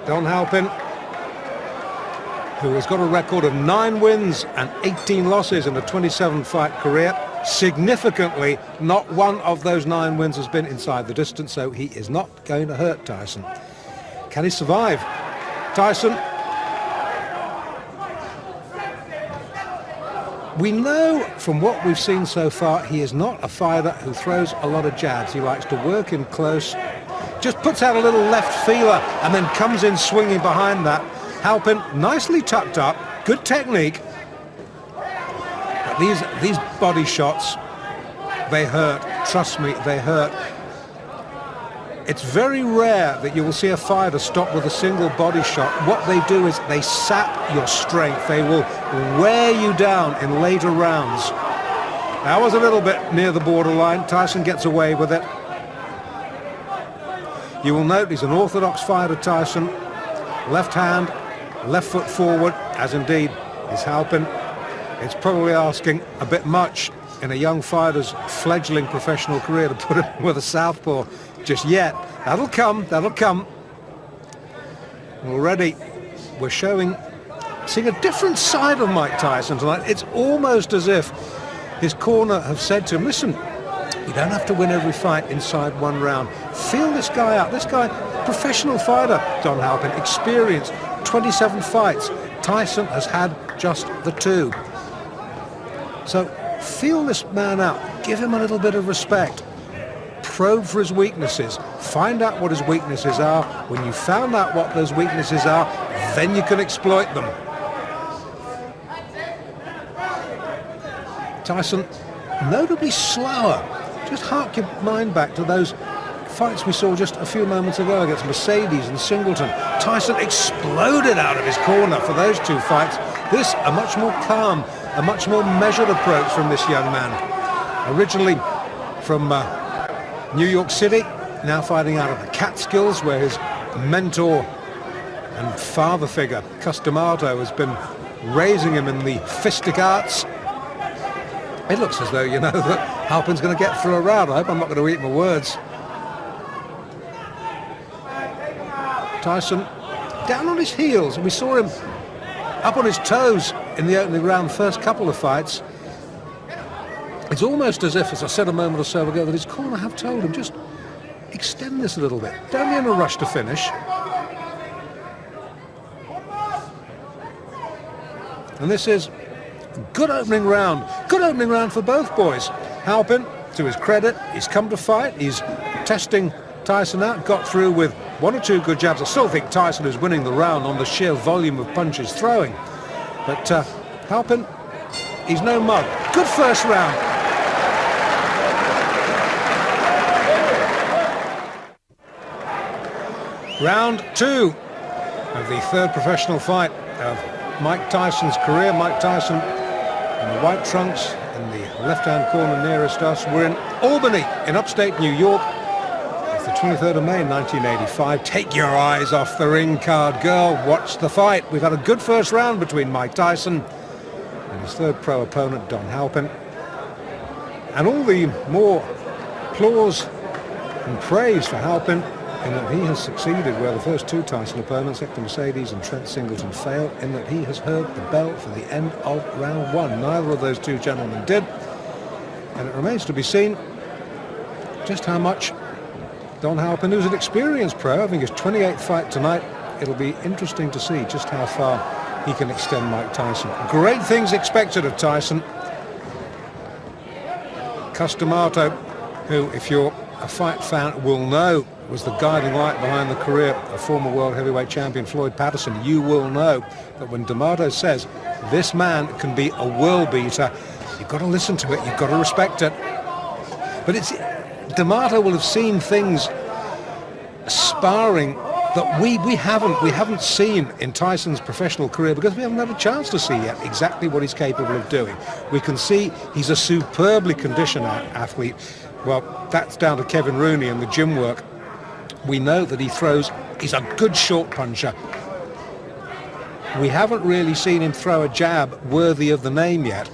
Don Halpin, who has got a record of 9 wins and 18 losses in a 27-fight career. Significantly, not one of those 9 wins has been inside the distance, so he is not going to hurt Tyson. Can he survive? Tyson, we know from what we've seen so far, he is not a fighter who throws a lot of jabs. He likes to work in close, just puts out a little left feeler and then comes in swinging behind that. Halpin, nicely tucked up, good technique. But these body shots, they hurt. Trust me, they hurt. It's very rare that you will see a fighter stop with a single body shot. What they do is they sap your strength. They will wear you down in later rounds. That was a little bit near the borderline. Tyson gets away with it. You will note he's an orthodox fighter, Tyson. Left hand, left foot forward, as indeed is Halpin. It's probably asking a bit much in a young fighter's fledgling professional career to put him with a southpaw just yet. That'll come, that'll come. Already we're seeing a different side of Mike Tyson tonight. It's almost as if his corner have said to him, listen, you don't have to win every fight inside one round. Feel this guy out. This guy, professional fighter, Don Halpin, experienced 27 fights. Tyson has had just the 2. So feel this man out. Give him a little bit of respect. Probe for his weaknesses. Find out what his weaknesses are. When you found out what those weaknesses are, then you can exploit them. Tyson, notably slower. Just hark your mind back to those fights we saw just a few moments ago against Mercedes and Singleton. Tyson exploded out of his corner for those 2 fights. This, a much more calm, a much more measured approach from this young man. Originally from New York City, now fighting out of the Catskills, where his mentor and father figure, Cus D'Amato, has been raising him in the fistic arts. It looks as though, you know, that Halpin's going to get through a round. I hope I'm not going to eat my words. Tyson down on his heels, and we saw him up on his toes in the opening round, first couple of fights. It's almost as if, as I said a moment or so ago, that his corner have told him, just extend this a little bit. Don't be in a rush to finish. And this is a good opening round. Good opening round for both boys. Halpin, to his credit, he's come to fight. He's testing Tyson out, got through with 1 or 2 good jabs. I still think Tyson is winning the round on the sheer volume of punches throwing. But Halpin, he's no mug. Good first round. Round 2 of the 3rd professional fight of Mike Tyson's career. Mike Tyson in the white trunks in the left-hand corner nearest us. We're in Albany in upstate New York. It's the 23rd of May 1985. Take your eyes off the ring card, girl. Watch the fight. We've had a good first round between Mike Tyson and his 3rd pro opponent, Don Halpin. And all the more applause and praise for Halpin in that he has succeeded where the first 2 Tyson opponents, Hector Mercedes and Trent Singleton, failed, in that he has heard the bell for the end of round 1. Neither of those 2 gentlemen did. And it remains to be seen just how much Don Halpin, who's an experienced pro, having his 28th fight tonight, it'll be interesting to see just how far he can extend Mike Tyson. Great things expected of Tyson. Cus D'Amato, who, if you're a fight fan, will know was the guiding light behind the career of former world heavyweight champion Floyd Patterson. You will know that when D'Amato says this man can be a world beater, you've got to listen to it, you've got to respect it. But it's D'Amato will have seen things sparring that we haven't seen in Tyson's professional career, because we haven't had a chance to see yet exactly what he's capable of doing. We can see he's a superbly conditioned athlete. Well, that's down to Kevin Rooney and the gym work. We know that he's a good short puncher. We haven't really seen him throw a jab worthy of the name yet.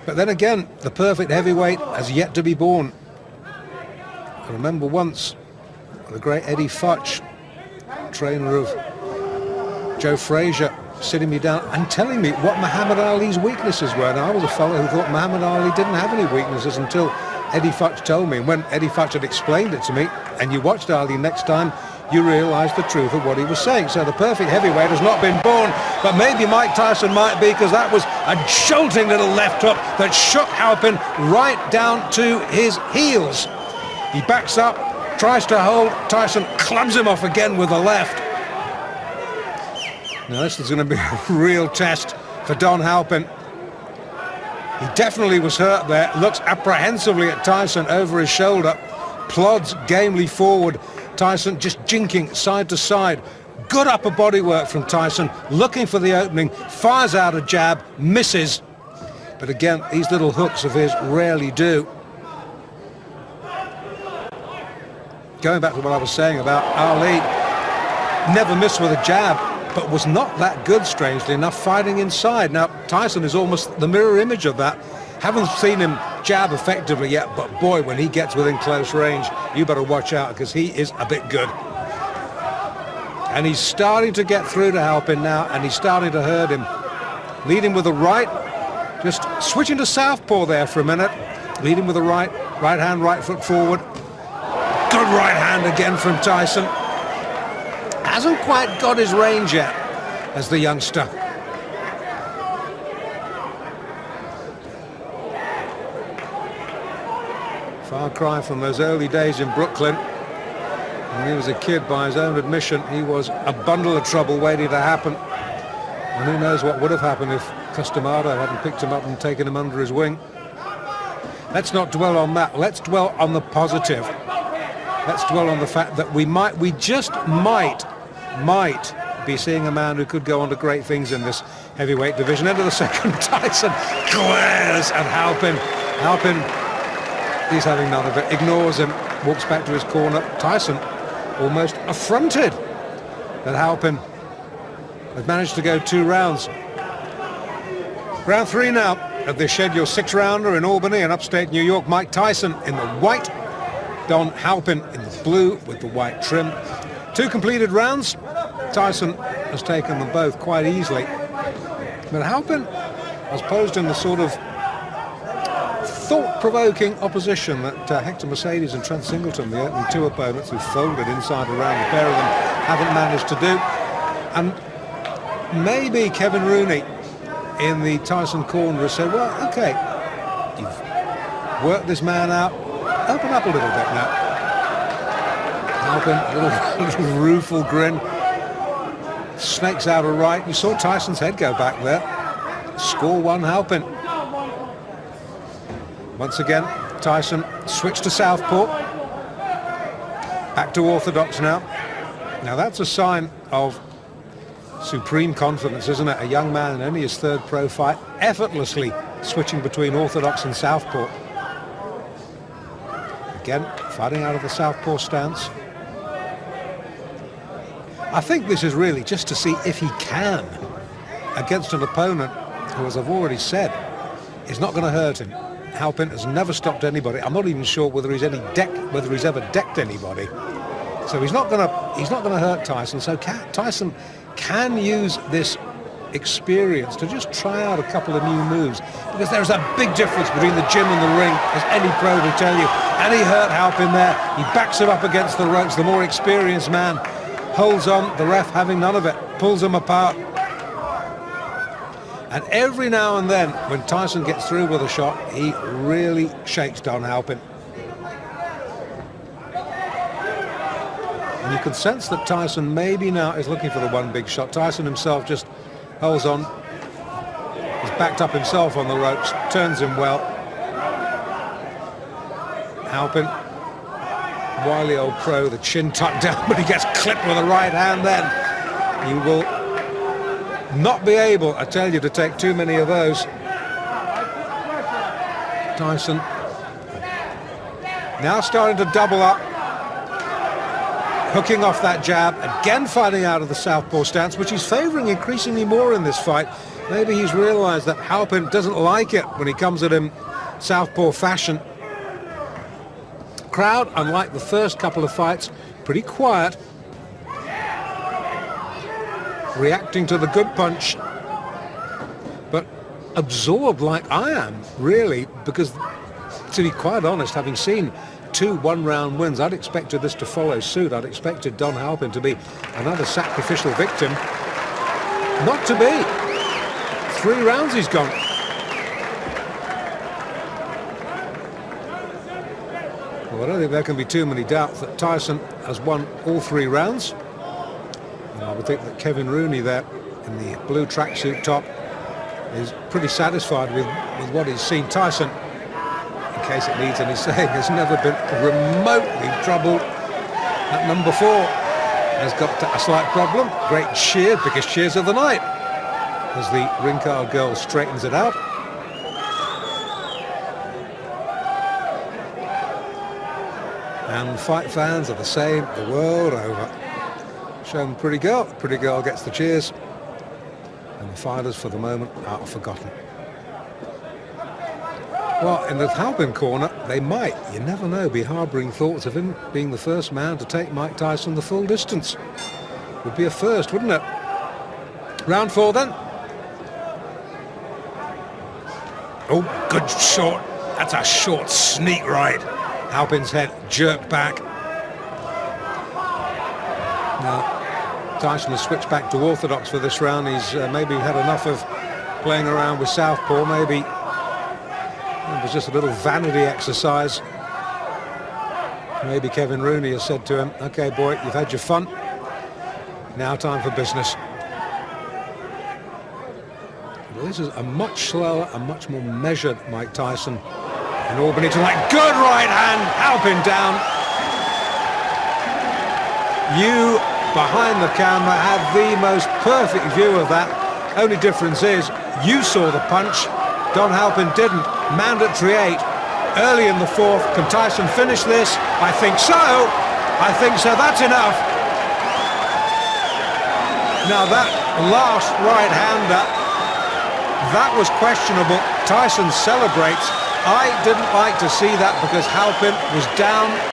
But then again, the perfect heavyweight has yet to be born. I remember once the great Eddie Futch trainer of Joe Frazier, sitting me down and telling me what Muhammad Ali's weaknesses were. Now, I was a fellow who thought Muhammad Ali didn't have any weaknesses until Eddie Futch told me. And when Eddie Futch had explained it to me, and you watched Ali next time, you realised the truth of what he was saying. So the perfect heavyweight has not been born, but maybe Mike Tyson might be, because that was a jolting little left hook that shook Halpin right down to his heels. He backs up, tries to hold, Tyson clubs him off again with the left. Now this is going to be a real test for Don Halpin. He definitely was hurt there, looks apprehensively at Tyson over his shoulder, plods gamely forward, Tyson just jinking side to side. Good upper body work from Tyson, looking for the opening, fires out a jab, misses. But again, these little hooks of his rarely do. Going back to what I was saying about Ali, never missed with a jab, but was not that good, strangely enough, fighting inside. Now, Tyson is almost the mirror image of that. Haven't seen him jab effectively yet, but boy, when he gets within close range, you better watch out, because he is a bit good. And he's starting to get through to Halpin now, and he's starting to hurt him. Leading with the right, just switching to southpaw there for a minute. Leading with the right hand, right foot forward. Good right hand again from Tyson. Hasn't quite got his range yet as the youngster. Far cry from those early days in Brooklyn. When he was a kid, by his own admission, he was a bundle of trouble waiting to happen. And who knows what would have happened if Customado hadn't picked him up and taken him under his wing. Let's not dwell on that. Let's dwell on the positive. Let's dwell on the fact that we just might be seeing a man who could go on to great things in this heavyweight division. End of the second, Tyson glares at Halpin. Halpin, he's having none of it, ignores him, walks back to his corner. Tyson almost affronted that Halpin had managed to go 2 rounds. Round 3 now of the scheduled 6-rounder in Albany in upstate New York. Mike Tyson in the white, Don Halpin in the blue with the white trim. 2 completed rounds. Tyson has taken them both quite easily. But Halpin has posed him the sort of thought-provoking opposition that Hector Mercedes and Trent Singleton, the opening 2 opponents who folded inside around, the pair of them haven't managed to do. And maybe Kevin Rooney in the Tyson corner has said, well, okay, you've worked this man out, open up a little bit now. Halpin, a little rueful grin, snakes out a right. You saw Tyson's head go back there. Score 1, Halpin. Once again, Tyson switched to southpaw. Back to orthodox now. Now that's a sign of supreme confidence, isn't it? A young man in only his 3rd pro fight, effortlessly switching between orthodox and southpaw. Again, fighting out of the southpaw stance. I think this is really just to see if he can, against an opponent who, as I've already said, is not going to hurt him. Halpin has never stopped anybody. I'm not even sure whether he's ever decked anybody. So he's not going to hurt Tyson. So Tyson can use this experience to just try out a couple of new moves, because there's a big difference between the gym and the ring, as any pro will tell you. And he hurt Halpin there. He backs him up against the ropes. The more experienced man holds on, the ref having none of it, pulls him apart. And every now and then, when Tyson gets through with a shot, he really shakes Don Halpin. And you can sense that Tyson maybe now is looking for the one big shot. Tyson himself just holds on. He's backed up himself on the ropes, turns him well. Halpin, wily old pro, the chin tucked down, but he gets clipped with a right hand then. He will not be able, I tell you, to take too many of those. Tyson now starting to double up, hooking off that jab, again fighting out of the southpaw stance, which he's favouring increasingly more in this fight. Maybe he's realised that Halpin doesn't like it when he comes at him southpaw fashion. Crowd, unlike the first couple of fights, pretty quiet. reacting to the good punch, but absorbed like I am, really, because, to be quite honest, having seen 2 one-round wins, I'd expected this to follow suit. I'd expected Don Halpin to be another sacrificial victim. Not to be. 3 rounds he's gone. Well, I don't think there can be too many doubts that Tyson has won all 3 rounds. And I would think that Kevin Rooney there in the blue tracksuit top is pretty satisfied with what he's seen. Tyson, in case it needs any saying, has never been remotely troubled at number 4. Has got a slight problem. Great cheer, biggest cheers of the night, as the ring-card girl straightens it out. And fight fans are the same the world over. Show them pretty girl. Pretty girl gets the cheers. And the fighters, for the moment, are forgotten. Well, in the Halpin corner, they might, you never know, be harbouring thoughts of him being the first man to take Mike Tyson the full distance. Would be a first, wouldn't it? Round 4 then. Oh, good short. That's a short sneak right. Halpin's head jerked back. Now, Tyson has switched back to orthodox for this round. He's maybe had enough of playing around with southpaw. Maybe it was just a little vanity exercise. Maybe Kevin Rooney has said to him, "Okay, boy, you've had your fun. Now time for business." Well, this is a much slower and much more measured Mike Tyson in Albany tonight. Good right hand, Halpin down. You, behind the camera, had the most perfect view of that. Only difference is you saw the punch, Don Halpin didn't. Mandatory 8 early in the 4th. Can Tyson finish this? I think so. I think so. That's enough. Now that last right-hander, that was questionable. Tyson celebrates. I didn't like to see that because Halpin was down.